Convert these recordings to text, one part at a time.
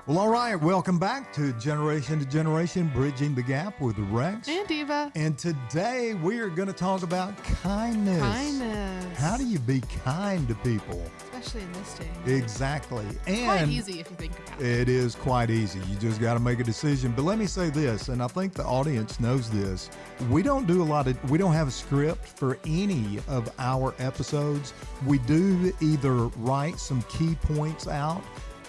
Well, all right. Welcome back to Generation, Bridging the Gap with Rex and Diva. And today we are going to talk about kindness. Kindness. How do you be kind to people? Especially in this day. Exactly. And quite easy if you think about it. It is quite easy. You just got to make a decision. But let me say this, and I think the audience knows this. We don't have a script for any of our episodes. We do either write some key points out,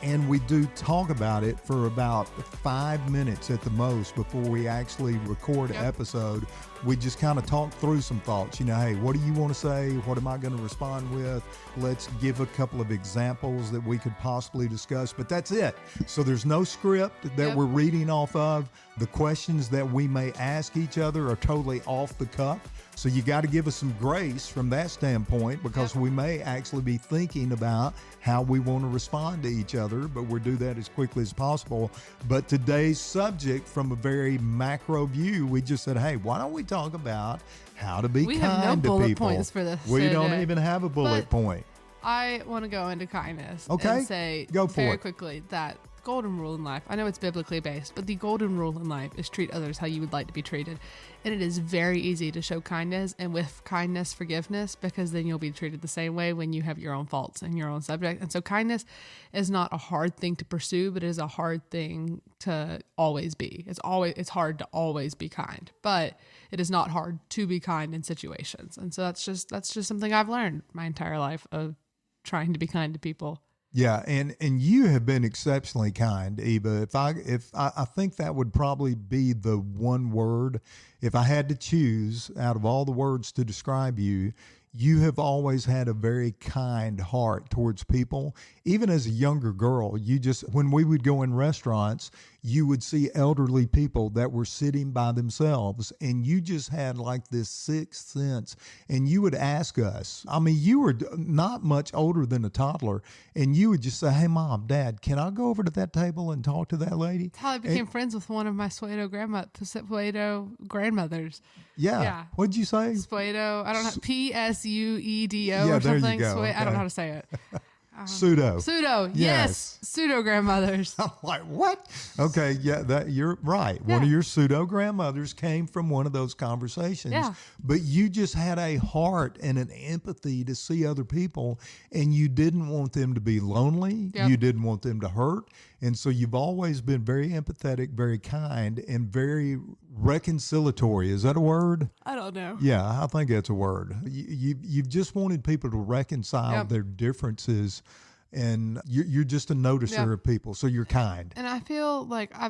and we do talk about it for about 5 minutes at the most before we actually record an episode. We just kind of talk through some thoughts. Hey, what do you want to say? What am I going to respond with? Let's give a couple of examples that we could possibly discuss, but that's it. So there's no script that we're reading off of. The questions that we may ask each other are totally off the cuff. So you got to give us some grace from that standpoint, because we may actually be thinking about how we want to respond to each other, but we'll do that as quickly as possible. But today's subject, from a very macro view, we just said, hey, why don't we talk about how to be kind to people? We have no bullet points for this. We don't even have a bullet point. I want to go into kindness and say very quickly that golden rule in life, I know it's biblically based, but the golden rule in life is treat others how you would like to be treated. And it is very easy to show kindness, and with kindness, forgiveness, because then you'll be treated the same way when you have your own faults and your own subject. And so kindness is not a hard thing to pursue, but it is a hard thing to always be. It's hard to always be kind, but it is not hard to be kind in situations. And so that's just something I've learned my entire life of trying to be kind to people. Yeah, and you have been exceptionally kind, Eva. If I think that would probably be the one word. If I had to choose out of all the words to describe you, you have always had a very kind heart towards people. Even as a younger girl, when we would go in restaurants, you would see elderly people that were sitting by themselves, and you just had like this sixth sense, and you would ask us. I mean, you were not much older than a toddler, and you would just say, hey, Mom, Dad, can I go over to that table and talk to that lady? That's how I became friends with one of my Pseudo grandmothers. Yeah. What'd you say? Pseudo, I don't know, Psuedo or something. There you go. I don't know how to say it. Pseudo, yes. Pseudo grandmothers. I'm like, what? Okay, yeah, you're right. Yeah. One of your pseudo grandmothers came from one of those conversations. Yeah. But you just had a heart and an empathy to see other people, and you didn't want them to be lonely. Yep. You didn't want them to hurt. And so you've always been very empathetic, very kind, and very reconciliatory. Is that a word? I don't know. Yeah, I think that's a word. You've just wanted people to reconcile their differences, and you're just a noticer of people, so you're kind. And I feel like I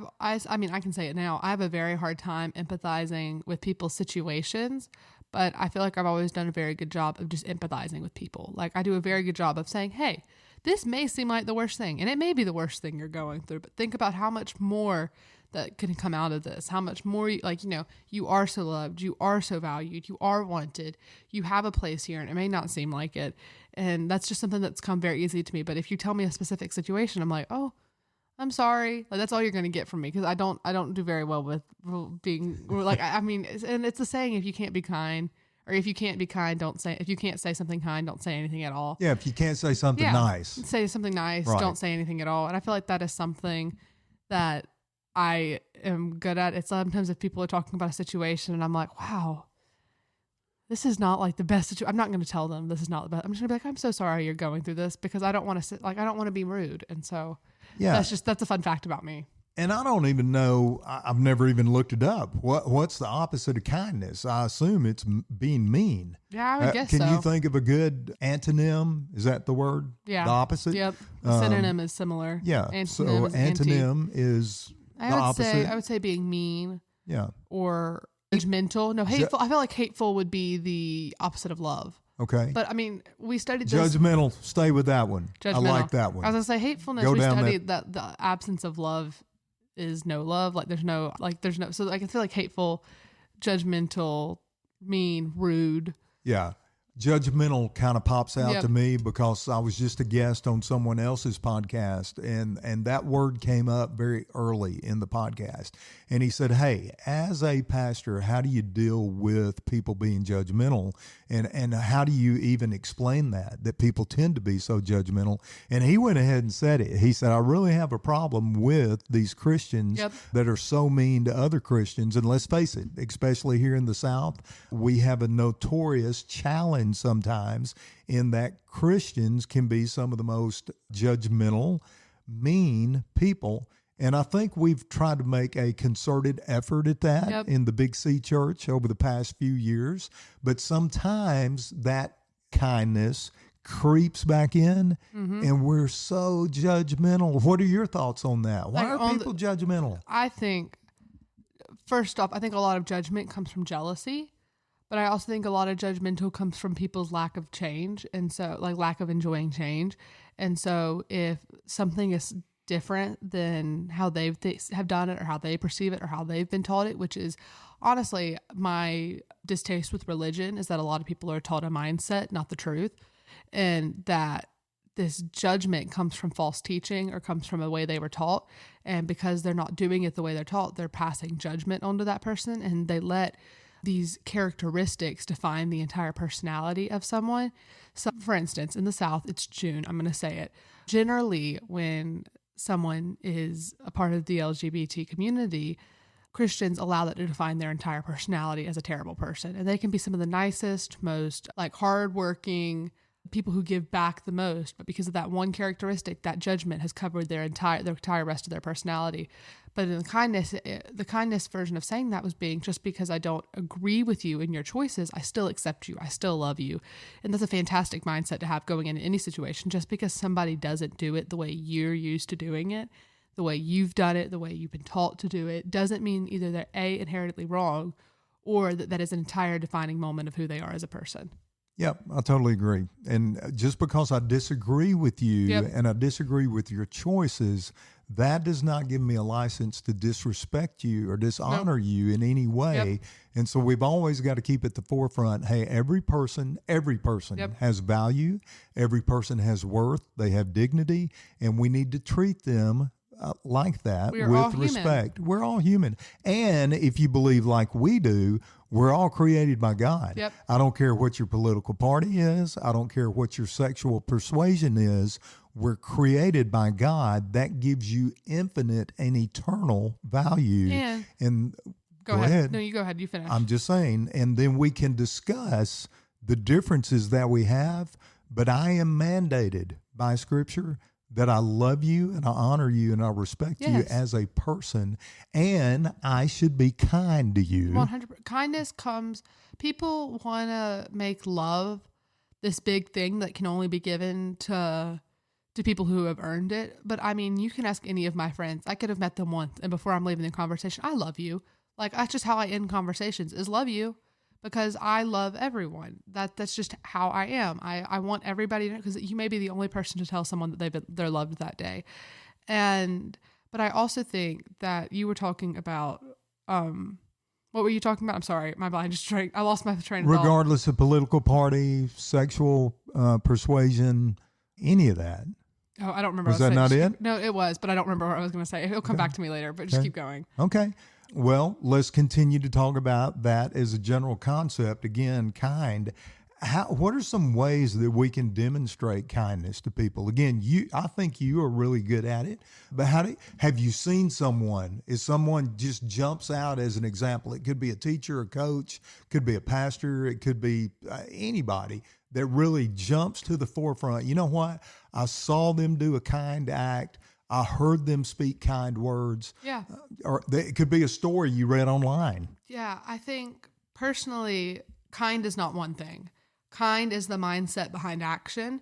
can say it now. I have a very hard time empathizing with people's situations, but I feel like I've always done a very good job of just empathizing with people. Like, I do a very good job of saying, hey, this may seem like the worst thing, and it may be the worst thing you're going through, but think about how much more that can come out of this, how much more, you are so loved, you are so valued, you are wanted, you have a place here, and it may not seem like it. And that's just something that's come very easy to me. But if you tell me a specific situation, I'm like, oh, I'm sorry. Like, that's all you're going to get from me, because I don't do very well with being like, and it's a saying, if you can't be kind, or if you can't be kind, if you can't say something kind, don't say anything at all. Yeah, if you can't say something nice. Say something nice, don't say anything at all. And I feel like that is something that I am good at. It's sometimes if people are talking about a situation and I'm like, wow, this is not like the best situation. I'm not going to tell them this is not the best. I'm just going to be like, I'm so sorry you're going through this, because I don't want to I don't want to be rude. And so that's a fun fact about me. And I don't even know, I've never even looked it up. What's the opposite of kindness? I assume it's being mean. Yeah, I would guess so. Can you think of a good antonym? Is that the word? Yeah. The opposite? Yep. Synonym is similar. Yeah. Antonym is the opposite. I would say being mean. Yeah. Or judgmental. No, hateful. I feel like hateful would be the opposite of love. Okay. But we studied this. Judgmental. Stay with that one. Judgmental. I like that one. I was going to say hatefulness. We studied that the absence of love is no love. There's no. So I feel like hateful, judgmental, mean, rude. Yeah. Judgmental kind of pops out Yep. to me because I was just a guest on someone else's podcast, and that word came up very early in the podcast. And he said, "Hey, as a pastor, how do you deal with people being judgmental, and how do you even explain that people tend to be so judgmental?" And he went ahead and said it. He said, "I really have a problem with these Christians Yep. that are so mean to other Christians. And let's face it, especially here in the South, we have a notorious challenge sometimes in that Christians can be some of the most judgmental, mean people." And I think we've tried to make a concerted effort at that Yep. in the Big C Church over the past few years. But sometimes that kindness creeps back in, and we're so judgmental. What are your thoughts on that? Why Like, are on people judgmental? I think, first off, I think a lot of judgment comes from jealousy, but I also think a lot of judgmental comes from people's lack of change. And so, like, lack of enjoying change. And so, if something is different than how they have done it or how they perceive it or how they've been taught it, which is honestly my distaste with religion, is that a lot of people are taught a mindset, not the truth. And that this judgment comes from false teaching or comes from the way they were taught. And because they're not doing it the way they're taught, they're passing judgment onto that person, and they let these characteristics define the entire personality of someone. So, for instance, in the South, it's June. I'm going to say it. Generally, when someone is a part of the LGBT community, Christians allow that to define their entire personality as a terrible person. And they can be some of the nicest, most like hardworking people who give back the most, but because of that one characteristic, that judgment has covered their entire rest of their personality. But in the kindness version of saying that was being, just because I don't agree with you in your choices, I still accept you, I still love you. And that's a fantastic mindset to have going into any situation. Just because somebody doesn't do it the way you're used to doing it, the way you've done it, the way you've been taught to do it, doesn't mean either they're inherently wrong, or that is an entire defining moment of who they are as a person. Yep, I totally agree. And just because I disagree with you Yep. and I disagree with your choices, that does not give me a license to disrespect you or dishonor you in any way. Yep. And so we've always got to keep at the forefront, hey, every person Yep. has value. Every person has worth. They have dignity. And we need to treat them like that We are all with human. respect. We're all human. And if you believe like we do, we're all created by God. Yep. I don't care what your political party is. I don't care what your sexual persuasion is. We're created by God. That gives you infinite and eternal value. And Go ahead. No, you go ahead. You finish. I'm just saying. And then we can discuss the differences that we have. But I am mandated by Scripture that I love you and I honor you and I respect you Yes. as a person, and I should be kind to you. 100%. Kindness comes, people want to make love this big thing that can only be given to people who have earned it. But I mean, you can ask any of my friends. I could have met them once, and before I'm leaving the conversation, I love you. Like, that's just how I end conversations, is love you, because I love everyone. That's just how I am. I want everybody to know, because you may be the only person to tell someone that they're loved that day. But I also think that you were talking about, what were you talking about? I'm sorry, my mind just I lost my train of thought. Regardless of political party, sexual persuasion, any of that. Oh, I don't remember. Was what I that saying. not it? No, it was, but I don't remember what I was going to say. It'll come back to me later, but just Okay. keep going. Okay. Well, let's continue to talk about that as a general concept. Again, kind. What are some ways that we can demonstrate kindness to people? Again, I think you are really good at it. But have you seen someone? If someone just jumps out as an example, it could be a teacher, a coach, could be a pastor, it could be anybody that really jumps to the forefront. You know what? I saw them do a kind act. I heard them speak kind words. Yeah. Or it could be a story you read online. Yeah, I think personally, kind is not one thing. Kind is the mindset behind action.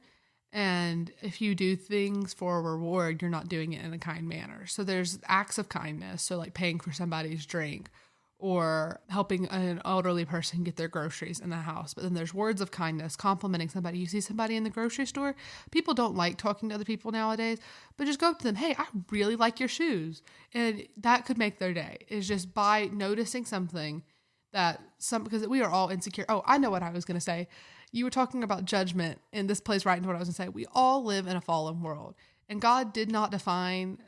And if you do things for a reward, you're not doing it in a kind manner. So there's acts of kindness. So like paying for somebody's drink or helping an elderly person get their groceries in the house. But then there's words of kindness, complimenting somebody. You see somebody in the grocery store, people don't like talking to other people nowadays, but just go up to them. Hey, I really like your shoes. And that could make their day, is just by noticing something because we are all insecure. Oh, I know what I was going to say. you were talking about judgment, and this plays right into what I was going to say. We all live in a fallen world, and God did not define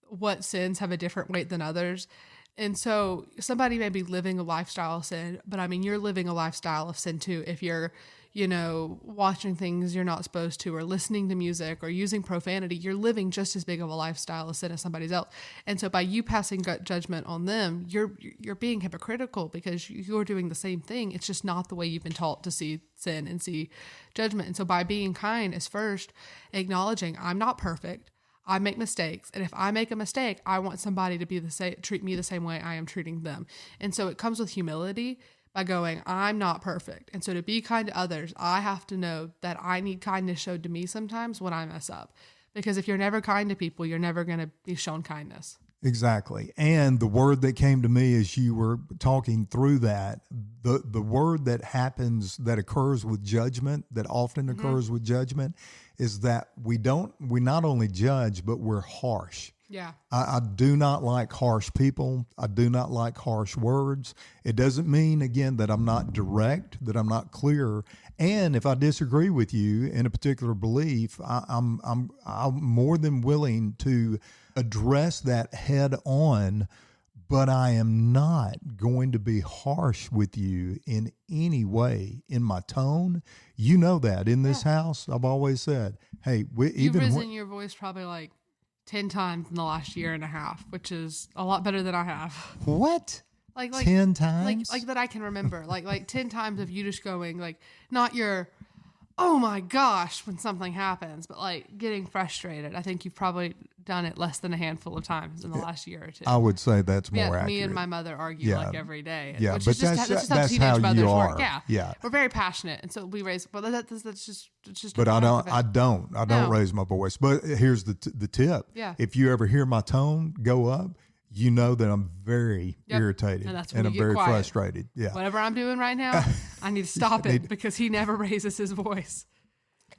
what sins have a different weight than others. And so somebody may be living a lifestyle of sin, but I mean, you're living a lifestyle of sin too. If you're, watching things you're not supposed to, or listening to music, or using profanity, you're living just as big of a lifestyle of sin as somebody else. And so by you passing judgment on them, you're being hypocritical, because you're doing the same thing. It's just not the way you've been taught to see sin and see judgment. And so by being kind is first acknowledging I'm not perfect. I make mistakes. And if I make a mistake, I want somebody to treat me the same way I am treating them. And so it comes with humility, by going, I'm not perfect. And so to be kind to others, I have to know that I need kindness showed to me sometimes when I mess up. Because if you're never kind to people, you're never going to be shown kindness. Exactly. And the word that came to me as you were talking through that, the word that occurs with judgment, that often occurs with judgment, is that we not only judge, but we're harsh. Yeah. I do not like harsh people. I do not like harsh words. It doesn't mean, again, that I'm not direct, that I'm not clear. And if I disagree with you in a particular belief, I'm more than willing to address that head on, but I am not going to be harsh with you in any way in my tone. You know that in this house, I've always said, hey, You've risen your voice probably like 10 times in the last year and a half, which is a lot better than I have. What? Like 10 times? Like that I can remember. like 10 times of you just going, like, not your, oh my gosh, when something happens, but like getting frustrated. I think you've probably done it less than a handful of times in the last year or two. I would say that's more accurate. Me and my mother argue like every day. Yeah, which but is just, that's how teenage how mothers you work. are. Yeah. We're very passionate. And so we raise, well, that's just. But I don't raise my voice. But here's the tip. Yeah. If you ever hear my tone go up, you know that I'm very irritated and I'm very frustrated. Yeah. Whatever I'm doing right now, I need to stop it, because he never raises his voice.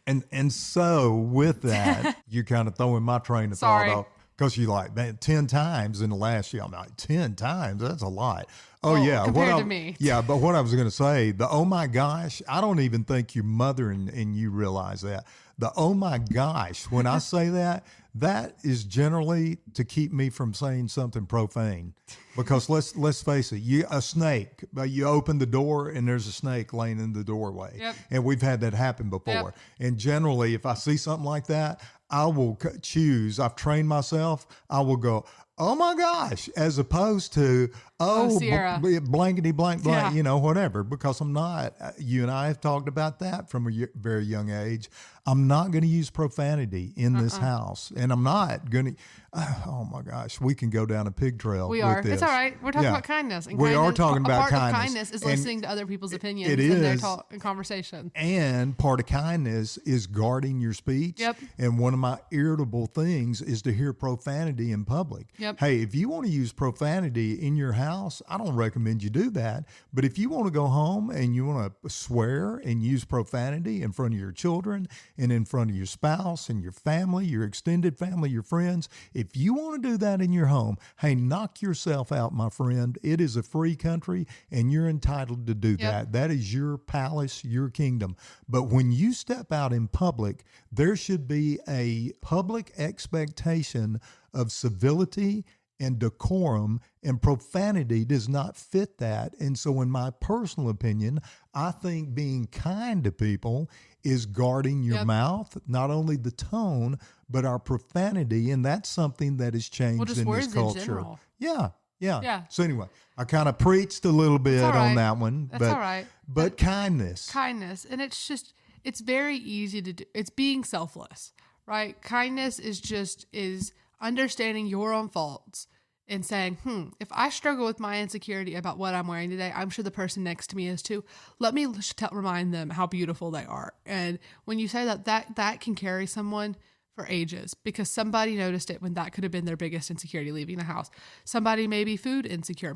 And so with that, you're kind of throwing my train of thought off, because you're like, man, 10 times in the last year. I'm like, 10 times? That's a lot. Oh, yeah. Compared to me. Yeah, but what I was going to say, the oh my gosh, I don't even think your mother and you realize that. The oh my gosh, when I say that, that is generally to keep me from saying something profane. Because let's face it, a snake, you open the door and there's a snake laying in the doorway. Yep. And we've had that happen before. Yep. And generally, if I see something like that, I will choose, I've trained myself, I will go, oh my gosh, as opposed to, blankety blank, whatever, because I'm not, you and I have talked about that from a very young age. I'm not going to use profanity in this house, and I'm not going to, oh my gosh, we can go down a pig trail. We are. It's all right. We're talking about kindness. And we are talking about kindness. Part of kindness is listening to other people's opinions in their conversation. And part of kindness is guarding your speech. Yep. And one of my irritable things is to hear profanity in public. Yep. Hey, if you want to use profanity in your house, I don't recommend you do that. But if you want to go home and you want to swear and use profanity in front of your children and in front of your spouse and your family, your extended family, your friends, if you want to do that in your home, hey, knock yourself out, my friend. It is a free country and you're entitled to do that. That is your palace, your kingdom. But when you step out in public, there should be a public expectation of civility and decorum, and profanity does not fit that. And so in my personal opinion, I think being kind to people is guarding your mouth, not only the tone, but our profanity. And that's something that has changed in this culture. In general. Yeah. So anyway, I kind of preached a little bit on that one. That's all right. But kindness. Kindness. And it's very easy to do. It's being selfless, right? Kindness is understanding your own faults and saying, if I struggle with my insecurity about what I'm wearing today, I'm sure the person next to me is too. Let me remind them how beautiful they are. And when you say that can carry someone for ages, because somebody noticed it when that could have been their biggest insecurity leaving the house. Somebody may be food insecure.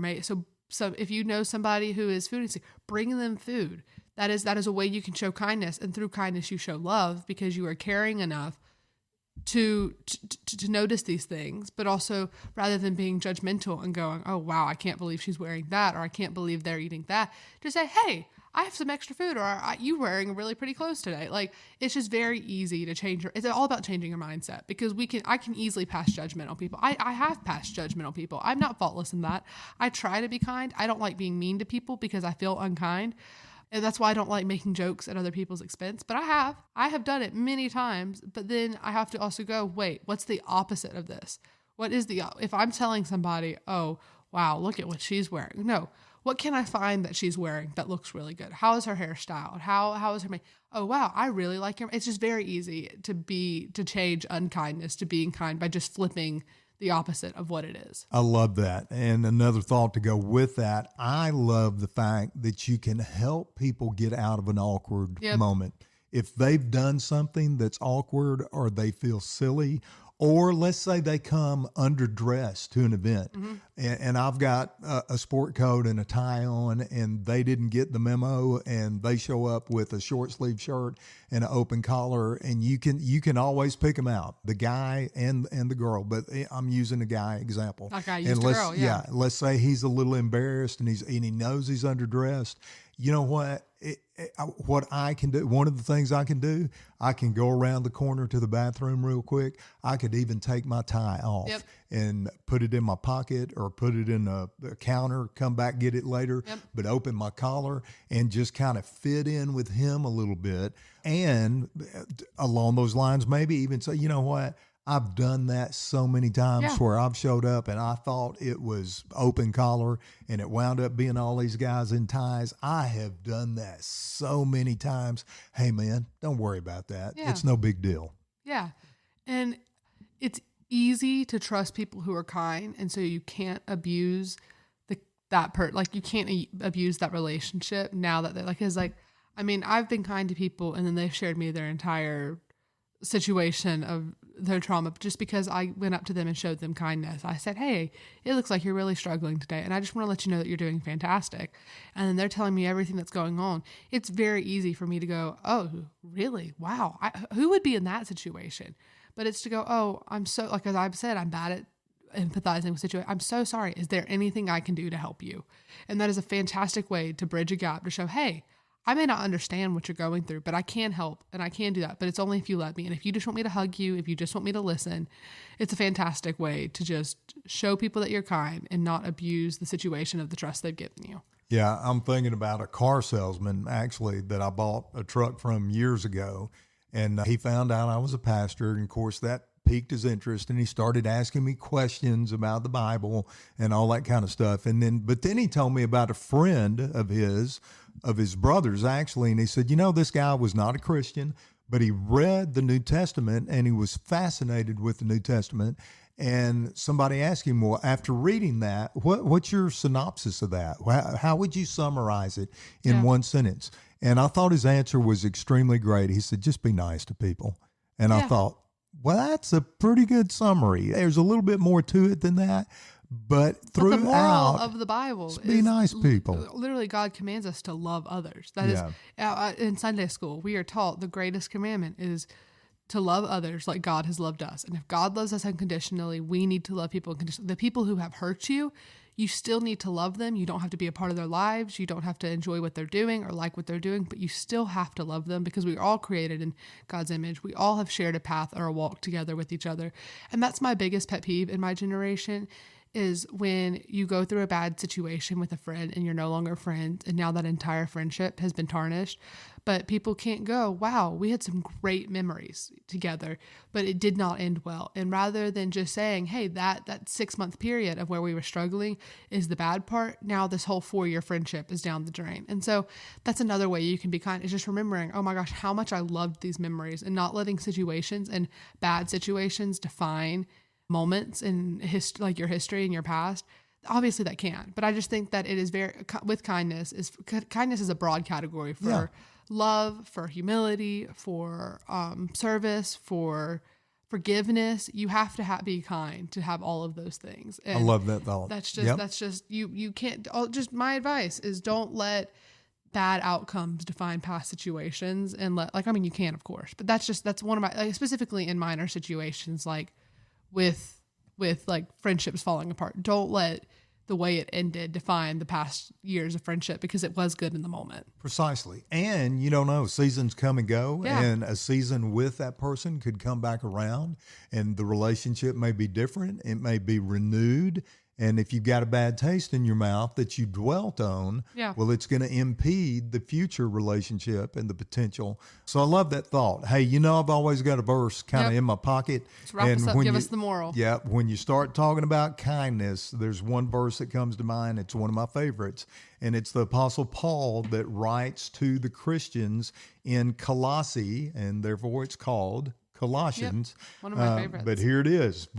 So if you know somebody who is food insecure, bring them food. That is a way you can show kindness. And through kindness, you show love, because you are caring enough to notice these things, but also rather than being judgmental and going, oh wow, I can't believe she's wearing that, or I can't believe they're eating that, just say, hey, I have some extra food, or you wearing really pretty clothes today. Like, it's just very easy to change it's all about changing your mindset, because I can easily pass judgment on people. I have passed judgment on people. I'm not faultless in that. I try to be kind. I don't like being mean to people because I feel unkind. And that's why I don't like making jokes at other people's expense. But I have done it many times. But then I have to also go, wait, what's the opposite of this? If I'm telling somebody, oh, wow, look at what she's wearing. No, what can I find that she's wearing that looks really good? How is her hair styled? How is her makeup? Oh, wow, I really like her. It's just very easy to change unkindness to being kind by just flipping the opposite of what it is. I love that. And another thought to go with that, I love the fact that you can help people get out of an awkward moment. If they've done something that's awkward, or they feel silly, or let's say they come underdressed to an event, and I've got a sport coat and a tie on, and they didn't get the memo, and they show up with a short sleeve shirt and an open collar, and you can always pick them out, the guy and the girl. But I'm using a guy example. Like I used a girl, yeah. Let's say he's a little embarrassed and he knows he's underdressed. You know what? What I can do, one of the things I can do, I can go around the corner to the bathroom real quick. I could even take my tie off and put it in my pocket, or put it in a counter, come back, get it later, but open my collar and just kind of fit in with him a little bit. And along those lines, maybe even say, you know what? I've done that so many times where I've showed up and I thought it was open collar and it wound up being all these guys in ties. I have done that so many times. Hey man, don't worry about that. Yeah. It's no big deal. Yeah. And it's easy to trust people who are kind. And so you can't abuse you can't abuse that relationship now that they're like, I've been kind to people and then they've shared me their entire situation of their trauma just because I went up to them and showed them kindness. I said, hey, it looks like you're really struggling today, and I just want to let you know that you're doing fantastic. And then they're telling me everything that's going on. It's very easy for me to go, oh, really? Wow. Who would be in that situation? But it's to go, oh, I'm so, like as I've said, I'm bad at empathizing with situations. I'm so sorry. Is there anything I can do to help you? And that is a fantastic way to bridge a gap, to show, hey, I may not understand what you're going through, but I can help and I can do that. But it's only if you let me. And if you just want me to hug you, if you just want me to listen, it's a fantastic way to just show people that you're kind and not abuse the situation of the trust they've given you. Yeah, I'm thinking about a car salesman, actually, that I bought a truck from years ago. And he found out I was a pastor. And of course, that piqued his interest, and he started asking me questions about the Bible and all that kind of stuff. But then he told me about a friend of his brother's, actually. And he said, this guy was not a Christian, but he read the New Testament and he was fascinated with the New Testament. And somebody asked him, well, after reading that, what's your synopsis of that? How would you summarize it in one sentence? And I thought his answer was extremely great. He said, just be nice to people. And I thought, well, that's a pretty good summary. There's a little bit more to it than that. But throughout, the moral of the Bible is be nice people. Literally, God commands us to love others. That is, in Sunday school, we are taught the greatest commandment is to love others like God has loved us. And if God loves us unconditionally, we need to love people unconditionally. The people who have hurt you, you still need to love them. You don't have to be a part of their lives. You don't have to enjoy what they're doing or like what they're doing, but you still have to love them because we are all created in God's image. We all have shared a path or a walk together with each other. And that's my biggest pet peeve in my generation, is when you go through a bad situation with a friend and you're no longer friends, and now that entire friendship has been tarnished. But people can't go, wow, we had some great memories together, but it did not end well. And rather than just saying, hey, that 6-month period of where we were struggling is the bad part, now this whole 4-year friendship is down the drain. And so that's another way you can be kind, is just remembering, oh my gosh, how much I loved these memories, and not letting situations and bad situations define moments in like your history and your past. Obviously that can, but I just think that it is with kindness is a broad category for love, for humility, for service, for forgiveness. You have to be kind to have all of those things. And I love that thought. That's just you can't. Just my advice is, don't let bad outcomes define past situations and you can, of course, but that's one of my, like, specifically in minor situations, like with like friendships falling apart. Don't let the way it ended define the past years of friendship, because it was good in the moment. Precisely. And you don't know, seasons come and go, Yeah. and a season with that person could come back around, and the relationship may be different. It may be renewed. And if you've got a bad taste in your mouth that you dwelt on, Yeah. well, it's going to impede the future relationship and the potential. So I love that thought. Hey, I've always got a verse kind of Yep. in my pocket. Let's wrap us up. Give us the moral. Yeah. When you start talking about kindness, there's one verse that comes to mind. It's one of my favorites. And it's the Apostle Paul that writes to the Christians in Colossae, and therefore it's called Colossians. Yep. One of my favorites. But here it is,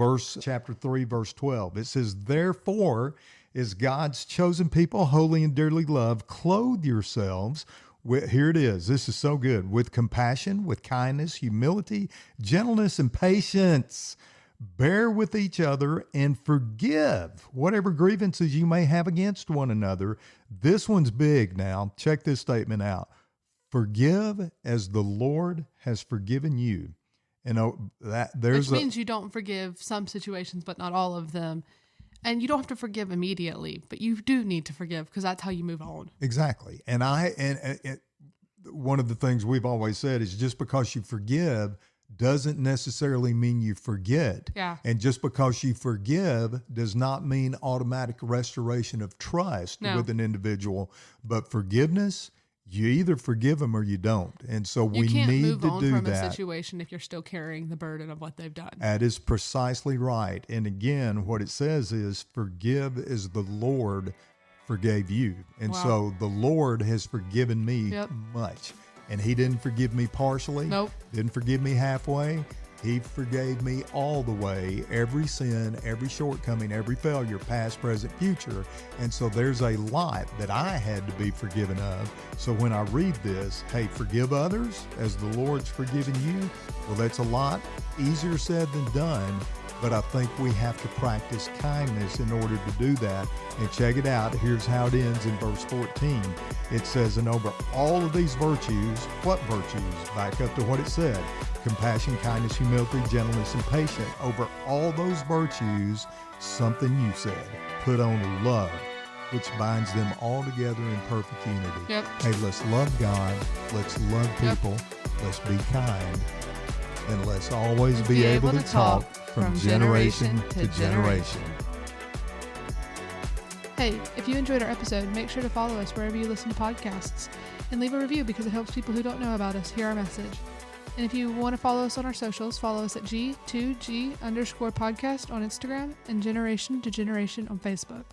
chapter 3, verse 12. It says, therefore, as God's chosen people, holy and dearly loved, clothe yourselves with, here it is, this is so good, with compassion, with kindness, humility, gentleness, and patience. Bear with each other and forgive whatever grievances you may have against one another. This one's big now. Check this statement out. Forgive as the Lord has forgiven you. Which means you don't forgive some situations, but not all of them. And you don't have to forgive immediately, but you do need to forgive, because that's how you move on. Exactly. And one of the things we've always said is just because you forgive doesn't necessarily mean you forget. Yeah. And just because you forgive does not mean automatic restoration of trust with an individual. But forgiveness, you either forgive them or you don't. And so we need to do that. You can't move on from a situation if you're still carrying the burden of what they've done. That is precisely right. And again, what it says is forgive as the Lord forgave you. And so the Lord has forgiven me much. And he didn't forgive me partially. Nope. Didn't forgive me halfway. He forgave me all the way, every sin, every shortcoming, every failure, past, present, future. And so there's a lot that I had to be forgiven of. So when I read this, hey, forgive others as the Lord's forgiven you. Well, that's a lot easier said than done. But I think we have to practice kindness in order to do that. And check it out. Here's how it ends in verse 14. It says, and over all of these virtues, what virtues? Back up to what it said. Compassion, kindness, humility, gentleness, and patience. Over all those virtues, something you said. Put on love, which binds them all together in perfect unity. Yep. Hey, let's love God. Let's love people. Let's be kind. And let's always be able to talk from generation to generation. Hey, if you enjoyed our episode, make sure to follow us wherever you listen to podcasts and leave a review, because it helps people who don't know about us hear our message. And if you want to follow us on our socials, follow us at G2G_podcast on Instagram and Generation to Generation on Facebook.